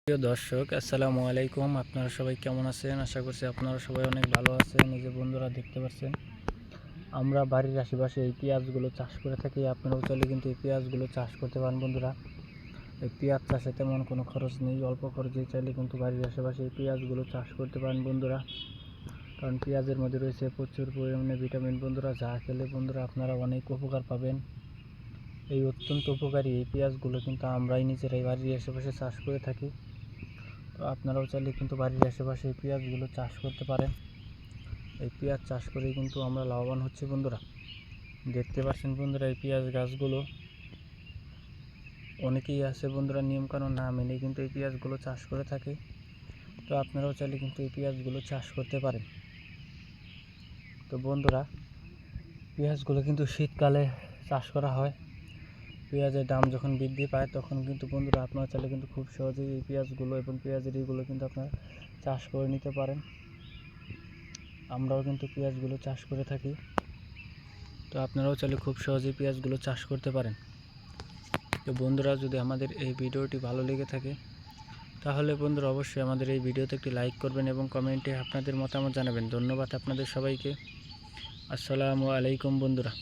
প্রিয় দর্শক, আসসালামু আলাইকুম। আপনারা সবাই কেমন আছেন? আশা করছি আপনারা সবাই অনেক ভালো আছেন। এই যে বন্ধুরা দেখতে পাচ্ছেন, আমরা বাড়ির আশেপাশে এই পেঁয়াজগুলো চাষ করে থাকি। আপনারাও চাইলে কিন্তু এই পেঁয়াজগুলো চাষ করতে পারেন। বন্ধুরা, এই পেঁয়াজ চাষে তেমন কোনো খরচ নেই, অল্প খরচে চাইলে কিন্তু বাড়ির আশেপাশে এই পেঁয়াজগুলো চাষ করতে পারেন বন্ধুরা। কারণ পেঁয়াজের মধ্যে রয়েছে প্রচুর পরিমাণে ভিটামিন বন্ধুরা, যা খেলে বন্ধুরা আপনারা অনেক উপকার পাবেন। এই অত্যন্ত উপকারী এই পেঁয়াজগুলো কিন্তু আমরাই নিজেরাই বাড়ির আশেপাশে চাষ করে থাকি। তো আপনারাও চাইলে কিন্তু বাড়ির আশেপাশে এই পেঁয়াজগুলো চাষ করতে পারেন। এই পেঁয়াজ চাষ করেই কিন্তু আমরা লাভবান হচ্ছি বন্ধুরা। দেখতে পাচ্ছেন বন্ধুরা, এই পেঁয়াজ গাছগুলো অনেকেই আছে বন্ধুরা নিয়মকানুন না মেনে কিন্তু এই পেঁয়াজগুলো চাষ করে থাকে। তো আপনারাও চাইলে কিন্তু এই পেঁয়াজগুলো চাষ করতে পারেন। তো বন্ধুরা, পেঁয়াজগুলো কিন্তু শীতকালে চাষ করা হয়। পেঁয়াজের দাম যখন বৃদ্ধি পায় তখন কিন্তু বন্ধুরা আপনারা চাইলে কিন্তু খুব সহজেই এই পেঁয়াজগুলো এবং পেঁয়াজের এইগুলো কিন্তু আপনারা চাষ করে নিতে পারেন। আমরাও কিন্তু পেঁয়াজগুলো চাষ করে থাকি। তো আপনারাও চাইলে খুব সহজেই পেঁয়াজগুলো চাষ করতে পারেন। তো বন্ধুরা, যদি আমাদের এই ভিডিওটি ভালো লেগে থাকে তাহলে বন্ধুরা অবশ্যই আমাদের এই ভিডিওতে একটি লাইক করবেন এবং কমেন্টে আপনাদের মতামত জানাবেন। ধন্যবাদ আপনাদের সবাইকে। আসসালামু আলাইকুম বন্ধুরা।